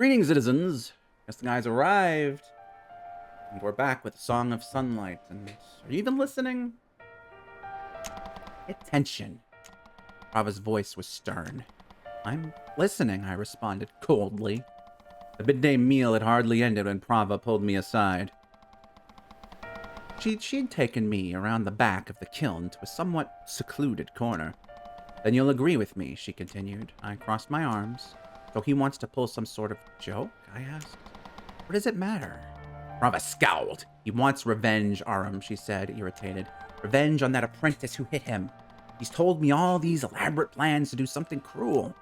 Greetings, citizens. Justiguy arrived. And we're back with a Song of Sunlight. And are you even listening? Pay attention. Rava's voice was stern. I'm listening, I responded coldly. The midday meal had hardly ended when Prava pulled me aside. She'd taken me around the back of the kiln to a somewhat secluded corner. Then you'll agree with me, she continued. I crossed my arms. So he wants to pull some sort of joke? I asked. What does it matter? Prava scowled. He wants revenge, Aram, she said, irritated. Revenge on that apprentice who hit him. He's told me all these elaborate plans to do something cruel.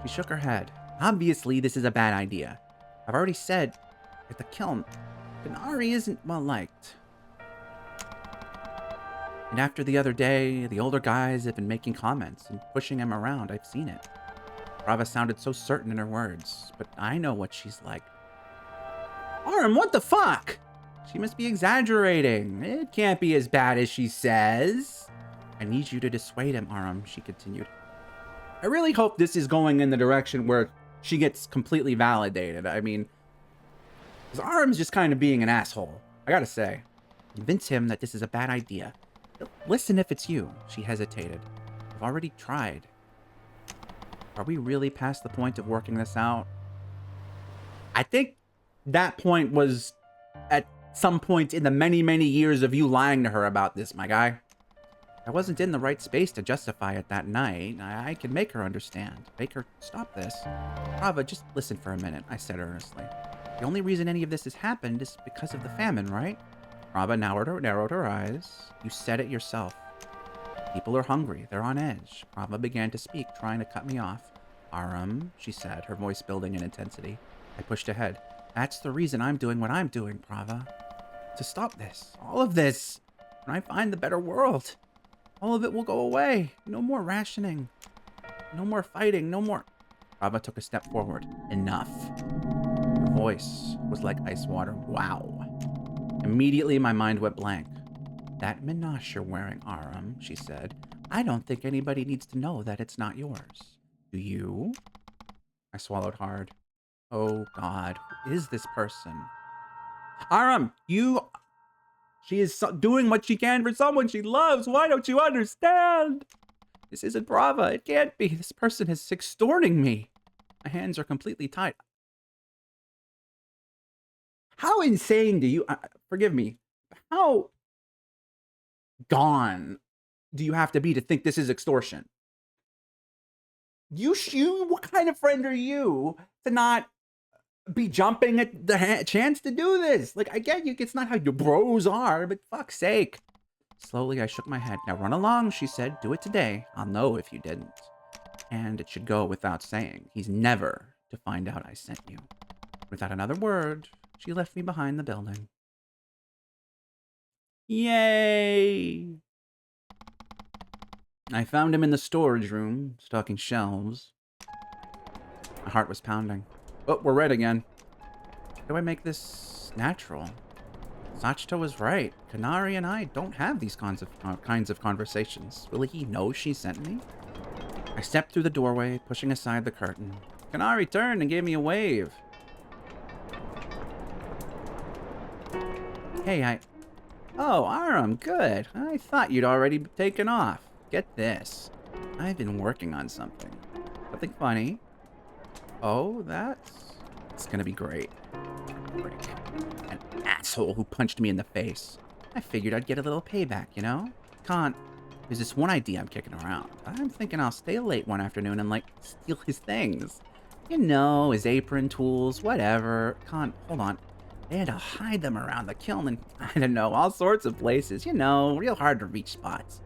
She shook her head. Obviously, this is a bad idea. I've already said at the kiln, Canary isn't well liked. And after the other day, the older guys have been making comments and pushing him around. I've seen it. Prava sounded so certain in her words, but I know what she's like. Aram, what the fuck? She must be exaggerating. It can't be as bad as she says. I need you to dissuade him, Aram, she continued. I really hope this is going in the direction where she gets completely validated. I mean, because Aram's just kind of being an asshole, I gotta say. Convince him that this is a bad idea. Listen if it's you, she hesitated. I've already tried. Are we really past the point of working this out? I think that point was at some point in the many, many years of you lying to her about this, my guy. I wasn't in the right space to justify it that night. I can make her understand. Make her stop this. Prava, just listen for a minute, I said earnestly. The only reason any of this has happened is because of the famine, right? Prava narrowed her eyes. You said it yourself. People are hungry. They're on edge. Prava began to speak, trying to cut me off. Aram, she said, her voice building in intensity. I pushed ahead. That's the reason I'm doing what I'm doing, Prava. To stop this. All of this. When I find the better world. All of it will go away. No more rationing. No more fighting. No more... Prava took a step forward. Enough. Her voice was like ice water. Wow. Immediately, my mind went blank. That minash you're wearing, Aram, she said. I don't think anybody needs to know that it's not yours. Do you? I swallowed hard. Oh, God. Who is this person? Aram, She is doing what she can for someone she loves. Why don't you understand? This isn't Prava. It can't be. This person is extorting me. My hands are completely tied. How insane do you... forgive me. How gone do you have to be to think this is extortion? What kind of friend are you to not be jumping at the chance to do this? Like, I get you, it's not how your bros are, but fuck's sake. Slowly, I shook my head. Now run along, she said. Do it today. I'll know if you didn't. And it should go without saying. He's never to find out I sent you. Without another word, she left me behind the building. Yay! I found him in the storage room, stocking shelves. My heart was pounding. Oh, we're red again. How do I make this natural? Sachita was right. Canary and I don't have these kinds of conversations. Will he know she sent me? I stepped through the doorway, pushing aside the curtain. Canary turned and gave me a wave. Hey, Oh, Aram, good. I thought you'd already taken off. Get this. I've been working on something. Something funny. Oh, it's gonna be great. An asshole who punched me in the face. I figured I'd get a little payback, you know? There's this one idea I'm kicking around. I'm thinking I'll stay late one afternoon and, steal his things. You know, his apron, tools, whatever. Hold on. They had to hide them around the kiln and, I don't know, all sorts of places. You know, real hard to reach spots.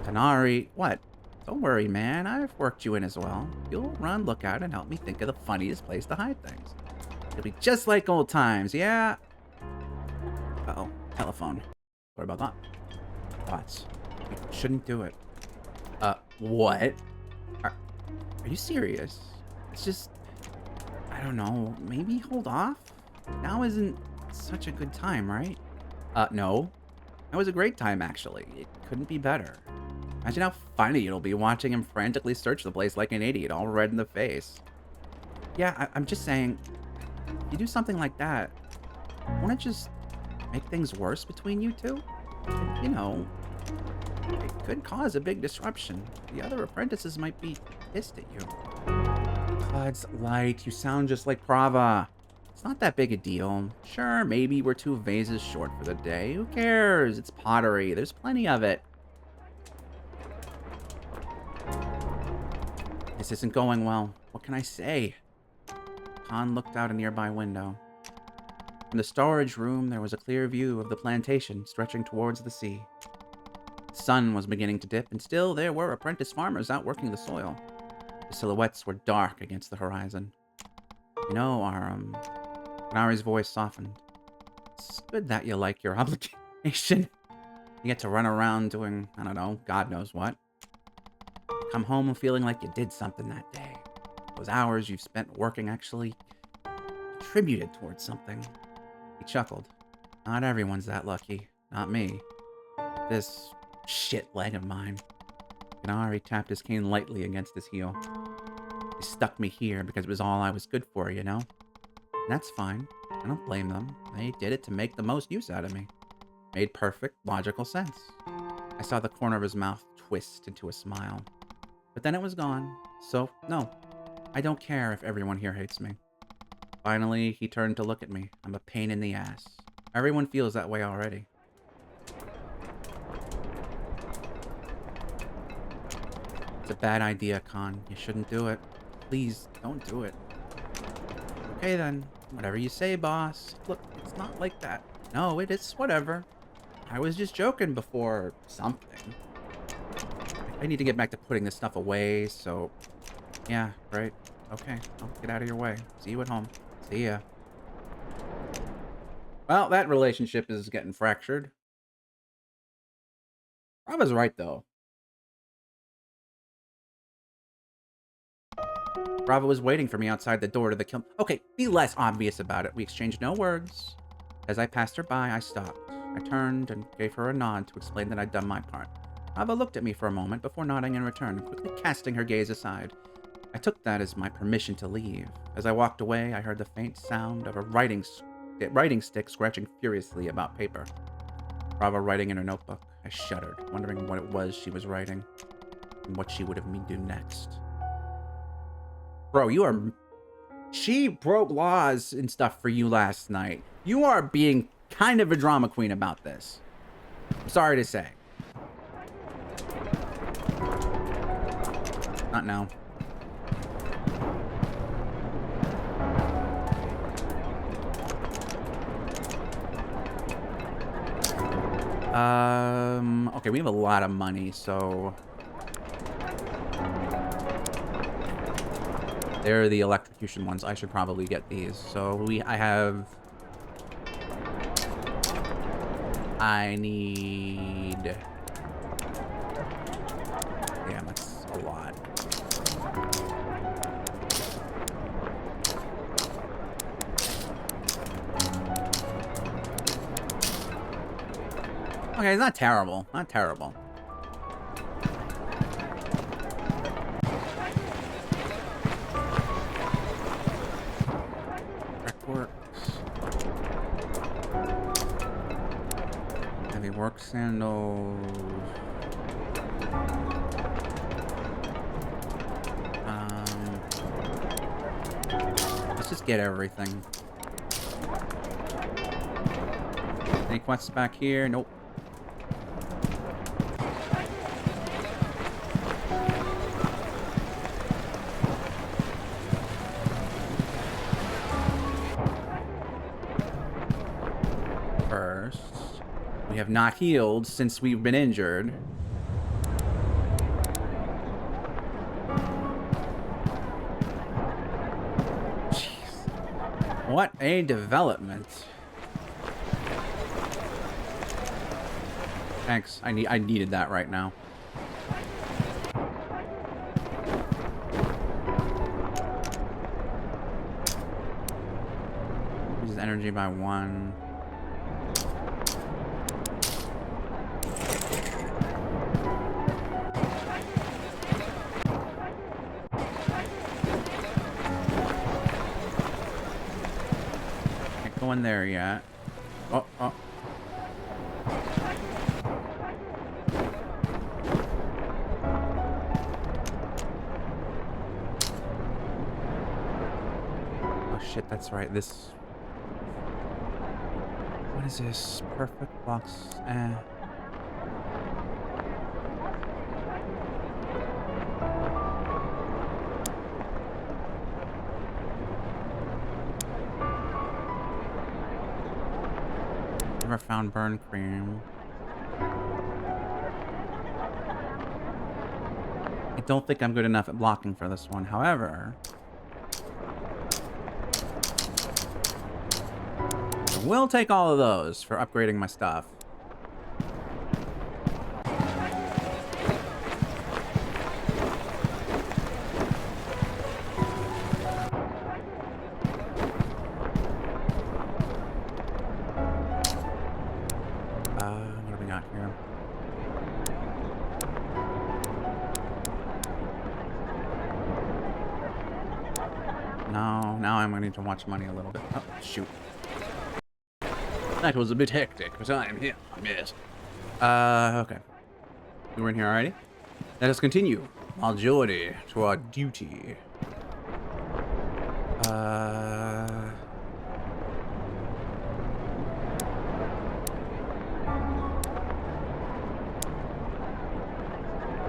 Canary, what? Don't worry, man. I've worked you in as well. You'll run lookout and help me think of the funniest place to hide things. It'll be just like old times, yeah? Uh-oh. Telephone. Sorry about that. Thoughts. You shouldn't do it. What? Are you serious? It's just... I don't know. Maybe hold off? Now isn't such a good time, right? No. That was a great time, actually. It couldn't be better. Imagine how funny it'll be watching him frantically search the place like an idiot, all red in the face. Yeah, I'm just saying, if you do something like that, won't it just make things worse between you two? And, you know, it could cause a big disruption. The other apprentices might be pissed at you. God's light, you sound just like Prava. It's not that big a deal. Sure, maybe we're 2 vases short for the day. Who cares? It's pottery. There's plenty of it. This isn't going well. What can I say? Khan looked out a nearby window. From the storage room, there was a clear view of the plantation stretching towards the sea. The sun was beginning to dip, and still there were apprentice farmers out working the soil. The silhouettes were dark against the horizon. You know, Nari's voice softened. It's good that you like your obligation. You get to run around doing, I don't know, God knows what. Come home feeling like you did something that day. Those hours you've spent working actually contributed towards something. He chuckled. Not everyone's that lucky. Not me. This shit leg of mine. Ganari tapped his cane lightly against his heel. They stuck me here because it was all I was good for, you know? And that's fine. I don't blame them. They did it to make the most use out of me. Made perfect, logical sense. I saw the corner of his mouth twist into a smile. But then it was gone. So, no. I don't care if everyone here hates me. Finally, he turned to look at me. I'm a pain in the ass. Everyone feels that way already. It's a bad idea, Khan. You shouldn't do it. Please, don't do it. Okay then. Whatever you say, boss. Look, it's not like that. No, it is whatever. I was just joking before something. I need to get back to putting this stuff away, so... Yeah, right. Okay, I'll get out of your way. See you at home. See ya. Well, that relationship is getting fractured. Brava's right, though. Brava was waiting for me outside the door to the kiln. Okay, be less obvious about it. We exchanged no words. As I passed her by, I stopped. I turned and gave her a nod to explain that I'd done my part. Brava looked at me for a moment before nodding in return, quickly casting her gaze aside. I took that as my permission to leave. As I walked away, I heard the faint sound of a writing stick scratching furiously about paper. Brava writing in her notebook. I shuddered, wondering what it was she was writing, and what she would have me do next. Bro, you are... She broke laws and stuff for you last night. You are being kind of a drama queen about this. I'm sorry to say. Not now. Okay, we have a lot of money, so... They're the electrocution ones. I should probably get these. So I need... Damn, that's a lot. Okay, it's not terrible. Not terrible. Heavy work sandals. Let's just get everything. Any quests back here? Nope. We have not healed since we've been injured. Jeez. What a development. Thanks. I needed that right now. Uses energy by 1. going there yet. Oh, oh. Oh shit, that's right. This. What is this? Perfect box. Never found burn cream. I don't think I'm good enough at blocking for this one. However, I will take all of those for upgrading my stuff. What do we got here? No, now I'm going to need to watch money a little bit. Oh, shoot. That was a bit hectic, but I'm here. Yes. Okay. We're in here already. Let us continue our journey to our duty.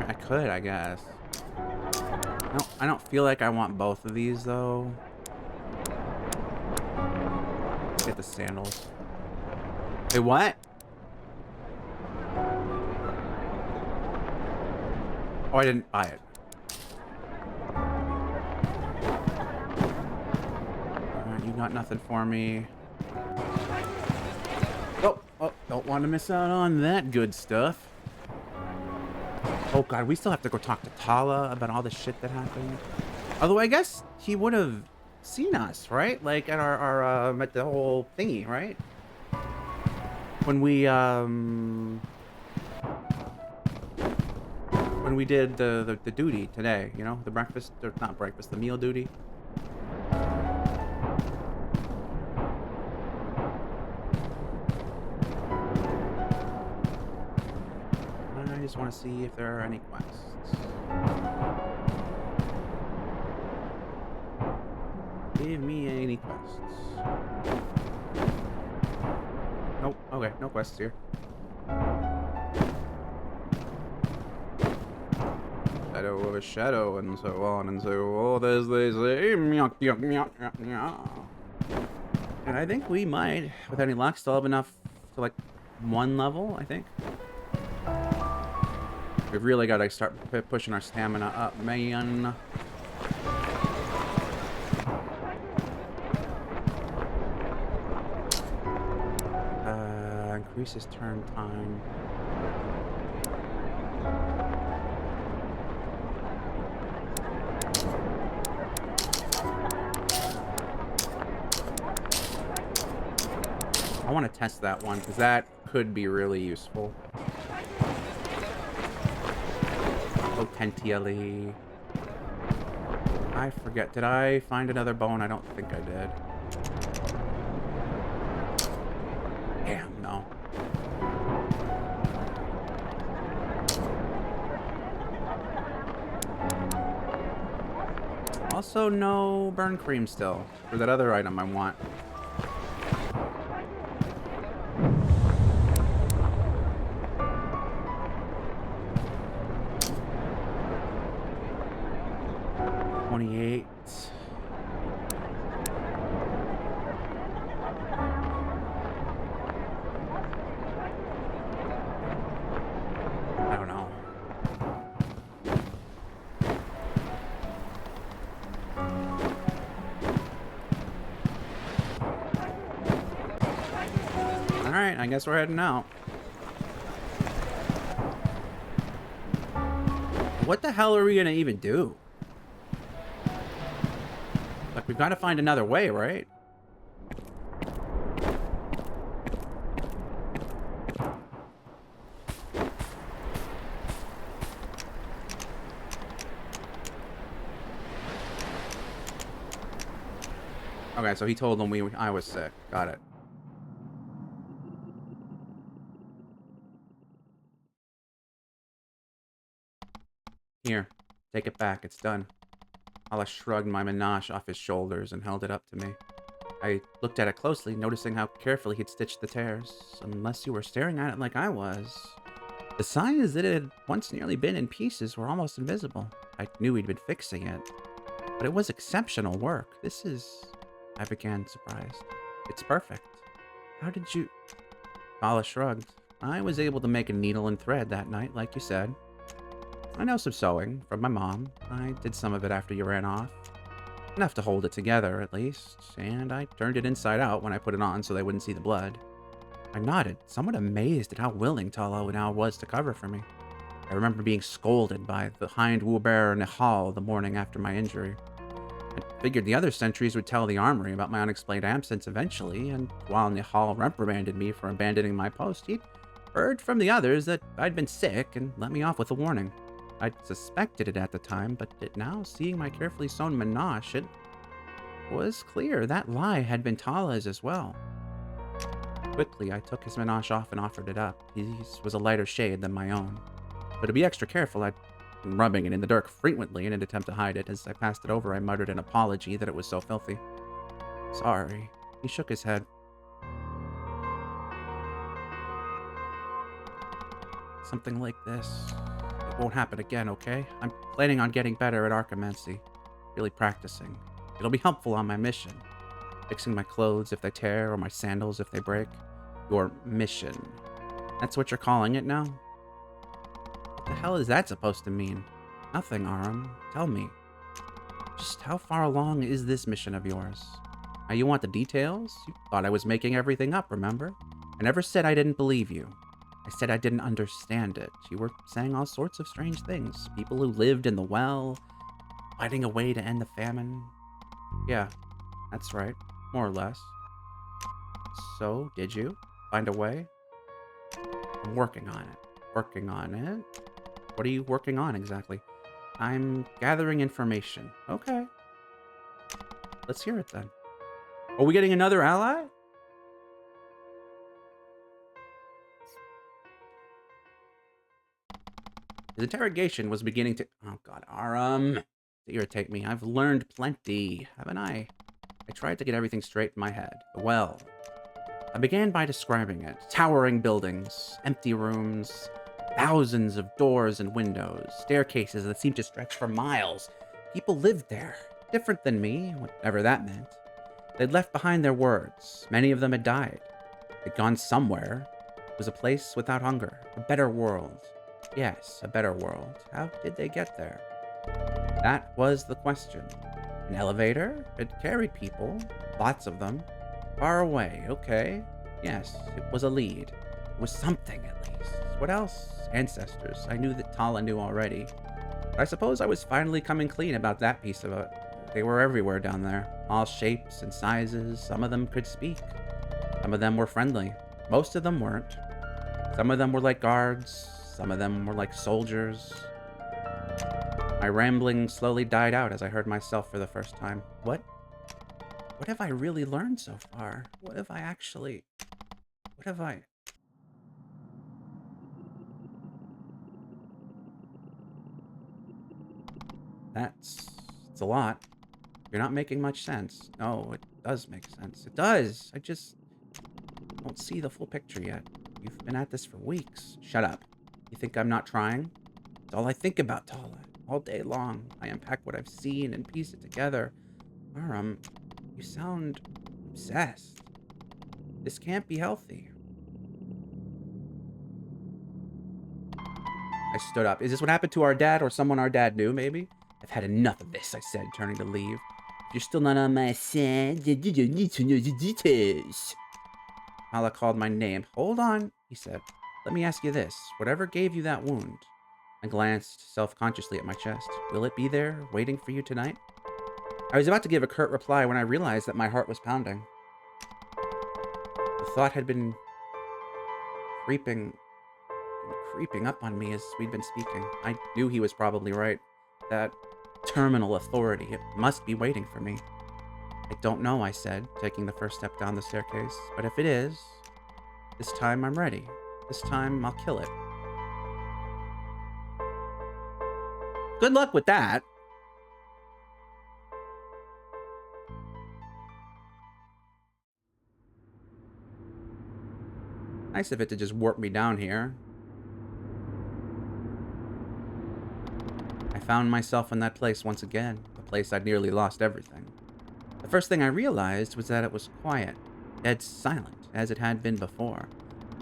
I could, I guess. I don't feel like I want both of these, though. Get the sandals. Hey, what? Oh, I didn't buy it. You got nothing for me. Oh, don't want to miss out on that good stuff. Oh god, we still have to go talk to Tala about all the shit that happened. Although I guess he would have seen us, right? Like at our at the whole thingy, right? When we did the duty today, you know, the breakfast, or not breakfast, the meal duty. I just want to see if there are any quests. Give me any quests. Nope. Okay, no quests here. Shadow of a shadow, and so on and so forth, as they say. And I think we might, with any luck, still have enough to like one level, I think. We've really got to start pushing our stamina up, man. Increases turn time. I want to test that one, because that could be really useful. Potentially. I forget. Did I find another bone? I don't think I did. Damn, no. Also, no burn cream still for that other item I want. Alright, I guess we're heading out. What the hell are we gonna even do? Like, we've got to find another way, right? Okay, so he told them I was sick. Got it. Here, take it back. It's done. Allah shrugged my menage off his shoulders and held it up to me. I looked at it closely, noticing how carefully he'd stitched the tears. Unless you were staring at it like I was. The signs that it had once nearly been in pieces were almost invisible. I knew he'd been fixing it. But it was exceptional work. This is... I began, surprised. It's perfect. How did you... Allah shrugged. I was able to make a needle and thread that night, like you said. I know some sewing from my mom. I did some of it after you ran off. Enough to hold it together, at least. And I turned it inside out when I put it on so they wouldn't see the blood. I nodded, somewhat amazed at how willing Tala now was to cover for me. I remember being scolded by the Hind Wuber Nihal the morning after my injury. I figured the other sentries would tell the armory about my unexplained absence eventually, and while Nihal reprimanded me for abandoning my post, he'd heard from the others that I'd been sick and let me off with a warning. I'd suspected it at the time, but now, seeing my carefully sewn menage, it was clear that lie had been Tala's as well. Quickly, I took his menage off and offered it up. His was a lighter shade than my own. But to be extra careful, I'd been rubbing it in the dirt frequently in an attempt to hide it. As I passed it over, I muttered an apology that it was so filthy. Sorry. He shook his head. Something like this. It won't happen again, okay? I'm planning on getting better at archimancy. Really practicing. It'll be helpful on my mission. Fixing my clothes if they tear, or my sandals if they break. Your mission. That's what you're calling it now? What the hell is that supposed to mean? Nothing, Aram. Tell me. Just how far along is this mission of yours? Now you want the details? You thought I was making everything up, remember? I never said I didn't believe you. I said I didn't understand it. You were saying all sorts of strange things. People who lived in the well, finding a way to end the famine. Yeah, that's right. More or less. So, did you find a way? I'm working on it. Working on it? What are you working on exactly? I'm gathering information. Okay. Let's hear it then. Are we getting another ally? His interrogation was beginning to... Oh god, Aram. To irritate me. I've learned plenty, haven't I? I tried to get everything straight in my head. The well. I began by describing it. Towering buildings, empty rooms, thousands of doors and windows, staircases that seemed to stretch for miles. People lived there, different than me, whatever that meant. They'd left behind their words. Many of them had died. They'd gone somewhere. It was a place without hunger, a better world. Yes, a better world. How did they get there? That was the question. An elevator? It carried people. Lots of them. Far away, okay. Yes, it was a lead. It was something, at least. What else? Ancestors. I knew that Tala knew already. But I suppose I was finally coming clean about that piece of it. They were everywhere down there. All shapes and sizes. Some of them could speak. Some of them were friendly. Most of them weren't. Some of them were like guards. Some of them were like soldiers. My rambling slowly died out as I heard myself for the first time. What have I really learned so far? What have I... It's a lot. You're not making much sense. No, it does make sense. It does. I just don't see the full picture yet. You've been at this for weeks. Shut up. You think I'm not trying? It's all I think about, Tala. All day long. I unpack what I've seen and piece it together. Aram, you sound obsessed. This can't be healthy. I stood up. Is this what happened to our dad or someone our dad knew, maybe? I've had enough of this, I said, turning to leave. If you're still not on my side, then you don't need to know the details. Hala called my name. Hold on, he said. Let me ask you this. Whatever gave you that wound? I glanced self-consciously at my chest. Will it be there, waiting for you tonight? I was about to give a curt reply when I realized that my heart was pounding. The thought had been creeping up on me as we'd been speaking. I knew he was probably right. That terminal authority, it must be waiting for me. I don't know, I said, taking the first step down the staircase. But if it is, this time I'm ready. This time I'll kill it. Good luck with that. Nice of it to just warp me down here. I found myself in that place once again, the place I'd nearly lost everything. The first thing I realized was that it was quiet, dead silent, as it had been before.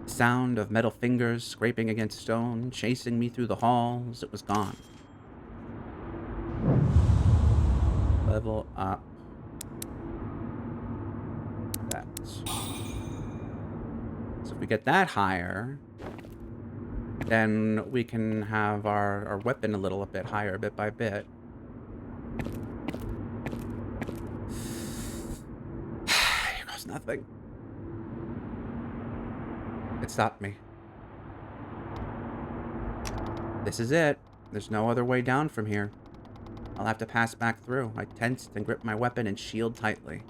The sound of metal fingers scraping against stone, chasing me through the halls, it was gone. Level up. That. So if we get that higher, then we can have our weapon a little bit higher, bit by bit. Here goes nothing. It stopped me. This is it. There's no other way down from here. I'll have to pass back through. I tensed and gripped my weapon and shield tightly.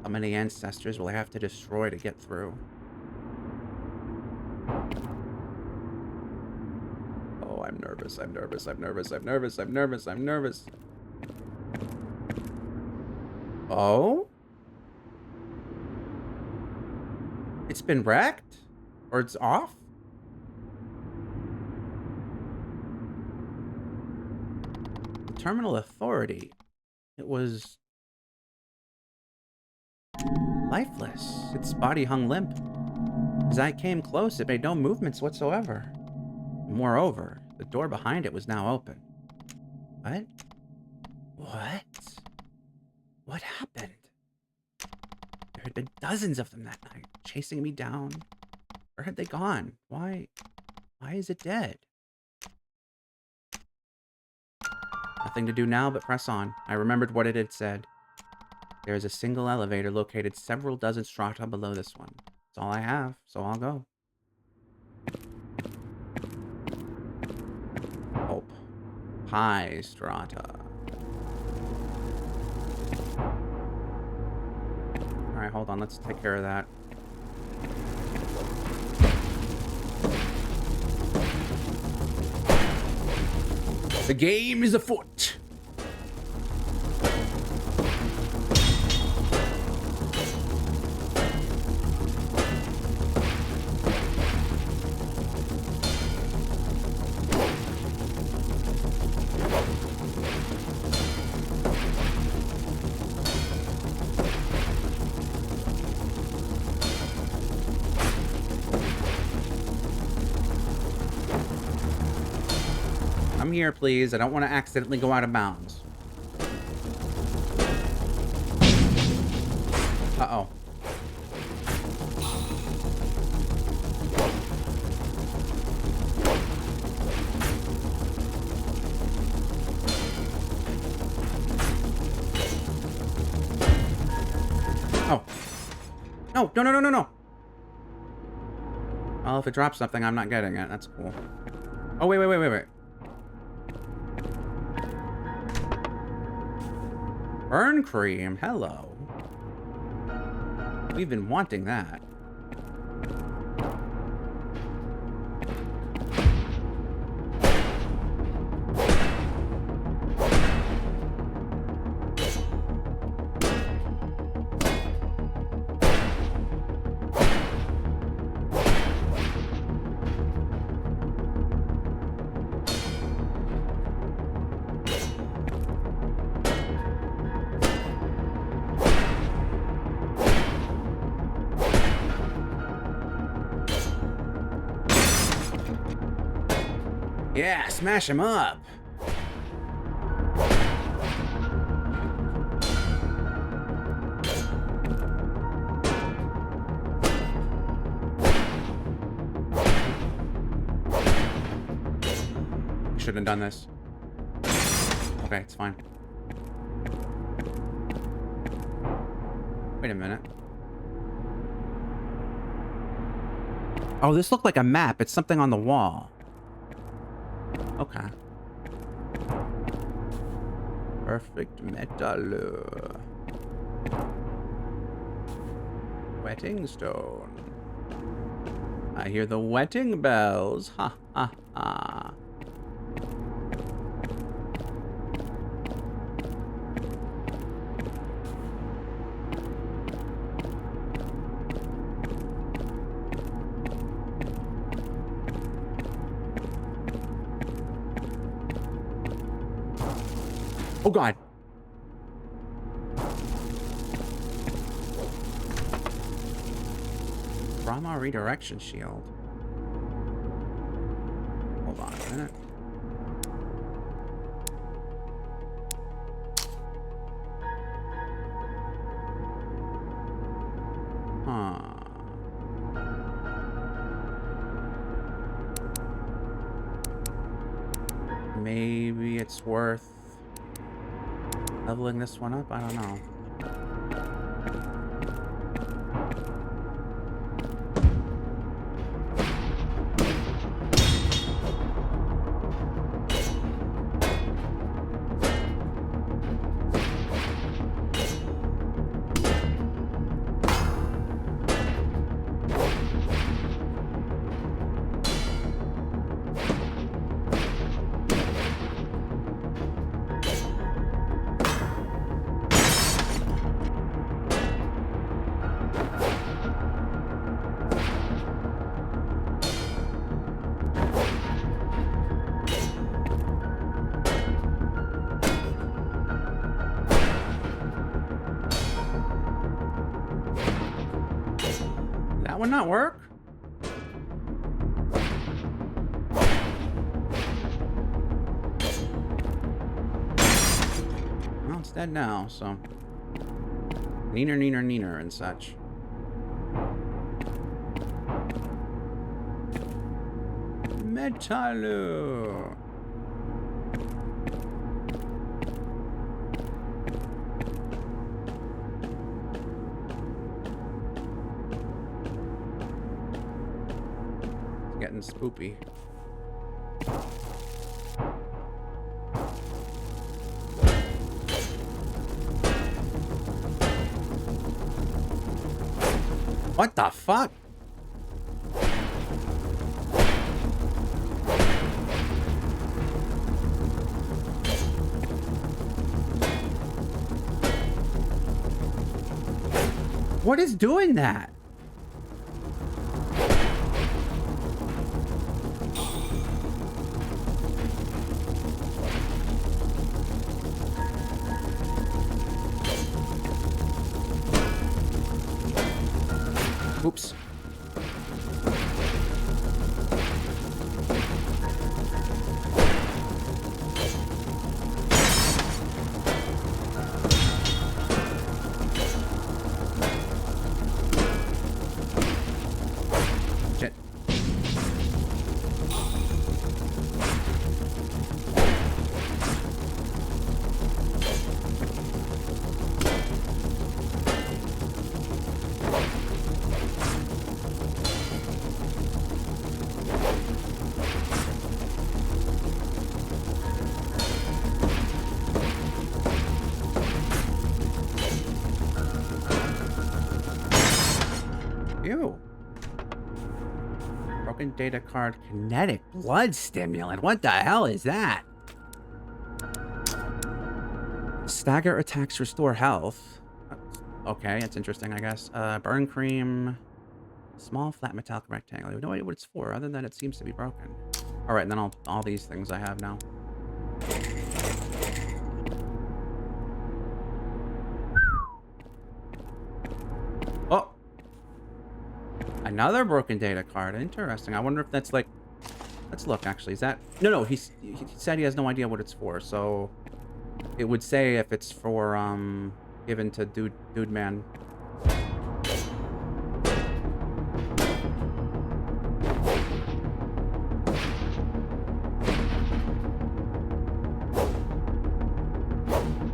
How many ancestors will I have to destroy to get through? Oh, I'm nervous. I'm nervous. I'm nervous. I'm nervous. I'm nervous. I'm nervous. Oh? It's been wrecked? Or it's off? The terminal authority. It was lifeless. Its body hung limp. As I came close, it made no movements whatsoever. Moreover, the door behind it was now open. What? What? What happened? There had been dozens of them that night, chasing me down. Where had they gone? Why is it dead? Nothing to do now but press on. I remembered what it had said. There is a single elevator located several dozen strata below this one. That's all I have, so I'll go. Hope. High strata. Alright, hold on. Let's take care of that. The game is afoot. Come here, please. I don't want to accidentally go out of bounds. Uh-oh. Oh. No, no, no, no, no, no. Well, if it drops something, I'm not getting it. That's cool. Oh, wait, wait, wait, wait, wait. Burn cream, hello. We've been wanting that. Yeah, smash him up. Shouldn't have done this. Okay, it's fine. Wait a minute. Oh, this looked like a map. It's something on the wall. Okay. Perfect metal. Wetting stone. I hear the wetting bells. Ha ha ha. Oh god. Trauma redirection shield. Hold on a minute. Huh. Maybe it's worth leveling this one up? I don't know. That would not work? Well, it's dead now, so... Neener, neener, neener, and such. Metallo! Getting spoopy. What the fuck? What is doing that? Oops. Shit. Ew. Broken data card kinetic blood stimulant. What the hell is that? Stagger attacks restore health. Okay, that's interesting, I guess. Burn cream. Small flat metallic rectangle. I have no idea what it's for, other than it seems to be broken. Alright, and then all these things I have now. Oh! Another broken data card. Interesting. I wonder if that's like... Let's look, actually. Is that... No, he said he has no idea what it's for, so... It would say if it's for, given to Dude Man.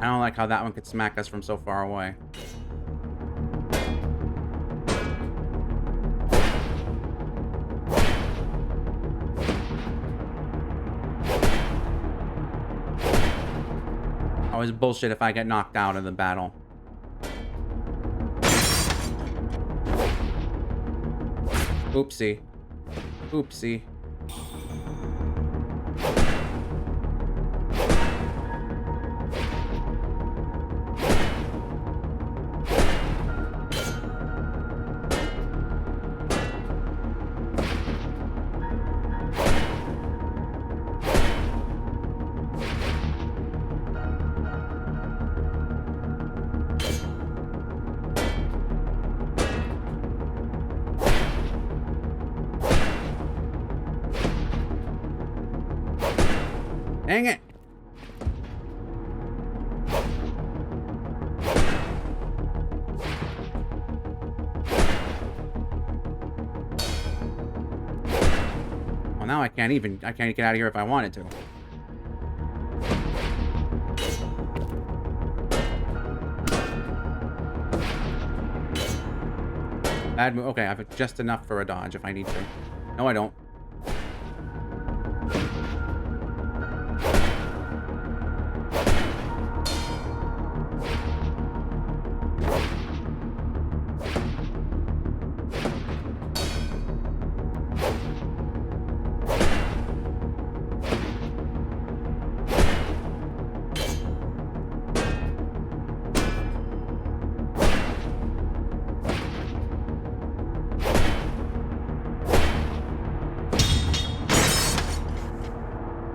I don't like how that one could smack us from so far away. Always bullshit if I get knocked out of the battle. Oopsie. Oopsie. Dang it! Well, now I can't get out of here if I wanted to. Bad move. Okay, I have just enough for a dodge if I need to. No, I don't.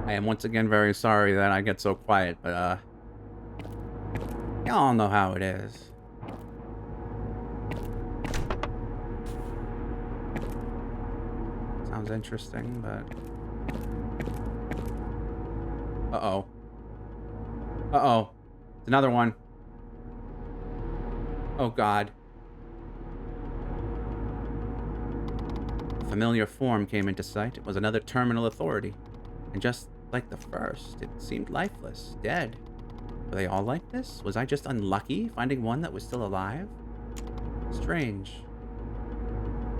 I am once again very sorry that I get so quiet, but y'all know how it is. Sounds interesting, but uh-oh. Uh-oh. It's another one. Oh god. A familiar form came into sight. It was another terminal authority. And just like the first, it seemed lifeless, dead. Were they all like this? Was I just unlucky finding one that was still alive? Strange.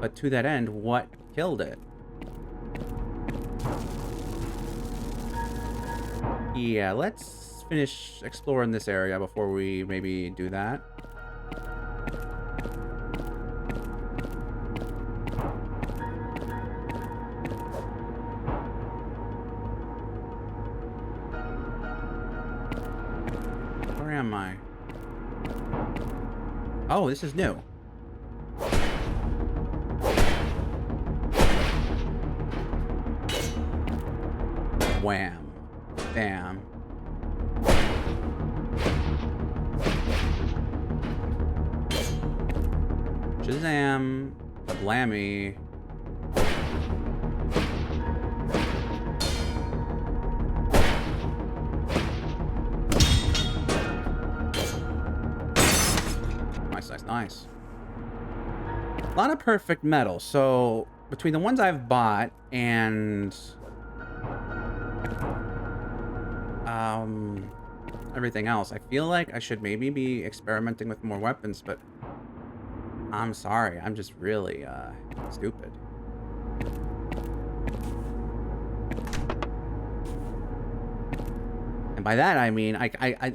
But to that end, what killed it? Yeah, let's finish exploring this area before we maybe do that. Where am I? Oh, this is new. Wham. Bam. Shazam. Blammy. Nice. A lot of perfect metal. So between the ones I've bought and everything else, I feel like I should maybe be experimenting with more weapons, but I'm sorry, I'm just really stupid. And by that I mean I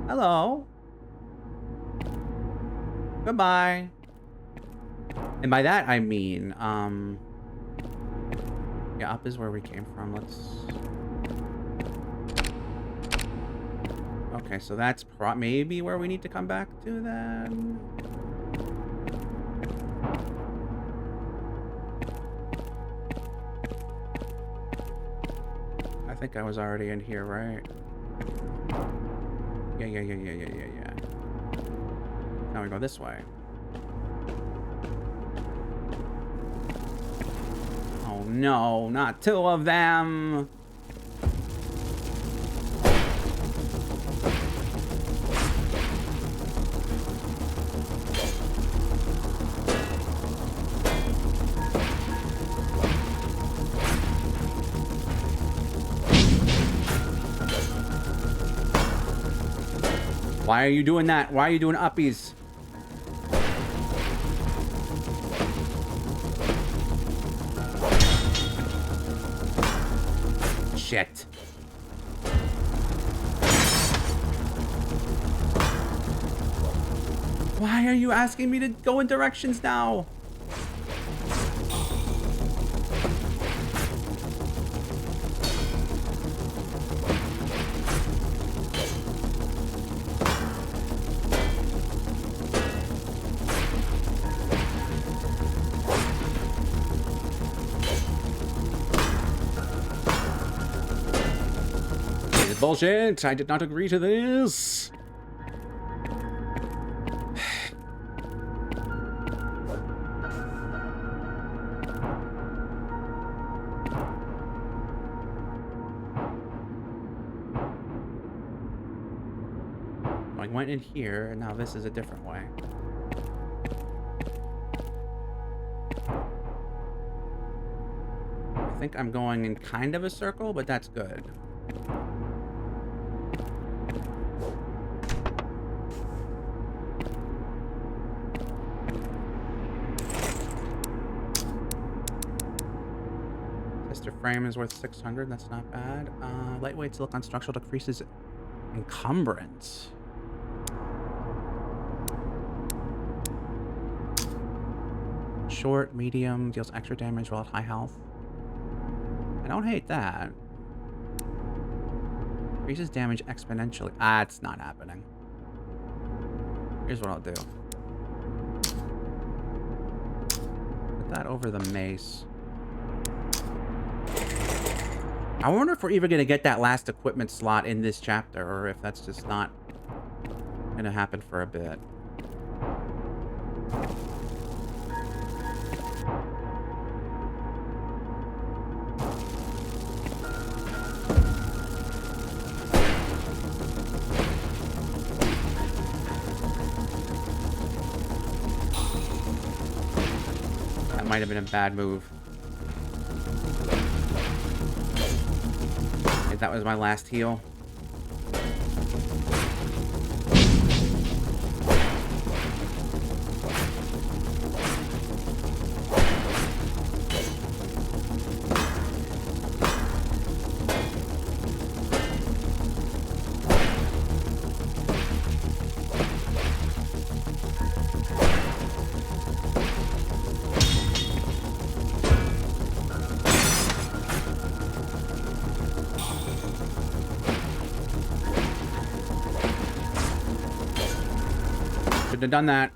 hello. Goodbye. And by that, I mean, yeah, up is where we came from. Okay, so that's maybe where we need to come back to then. I think I was already in here, right? Yeah. Now we go this way. Oh no, not two of them! Why are you doing that? Why are you doing uppies? Shit. Why are you asking me to go in directions now? This is bullshit. I did not agree to this. I went in here, and now this is a different way. I think I'm going in kind of a circle, but that's good. Tester frame is worth 600. That's not bad. Lightweight silicon structural decreases encumbrance. Short, medium, deals extra damage while at high health. I don't hate that. Increases damage exponentially. Ah, it's not happening. Here's what I'll do. Put that over the mace. I wonder if we're even going to get that last equipment slot in this chapter, or if that's just not going to happen for a bit. That might have been a bad move. That was my last heal. Should have done that.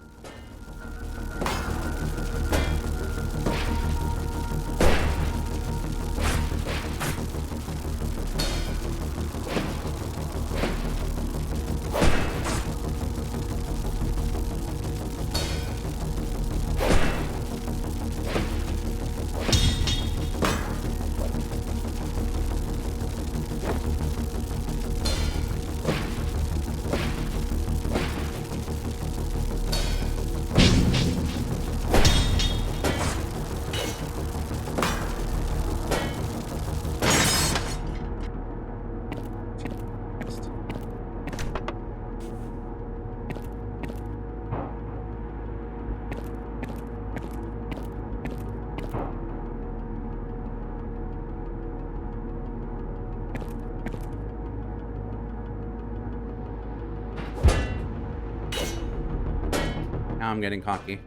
Now I'm getting cocky.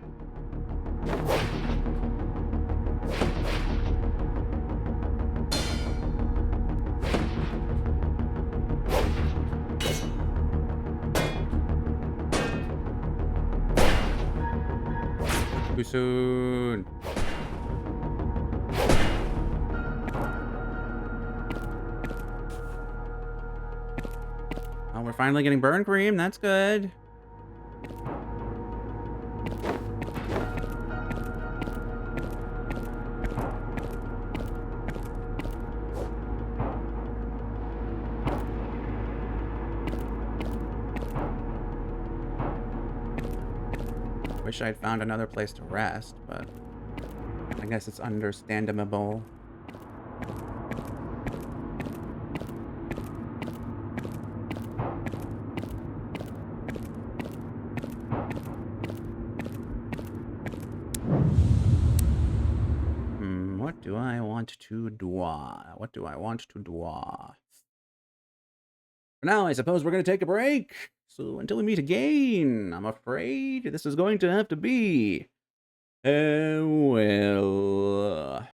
Too soon. Oh, we're finally getting burn cream. That's good. Wish I'd found another place to rest, but I guess it's understandable. What do I want to do? What do I want to do? For now, I suppose we're going to take a break. So until we meet again, I'm afraid this is going to have to be farewell.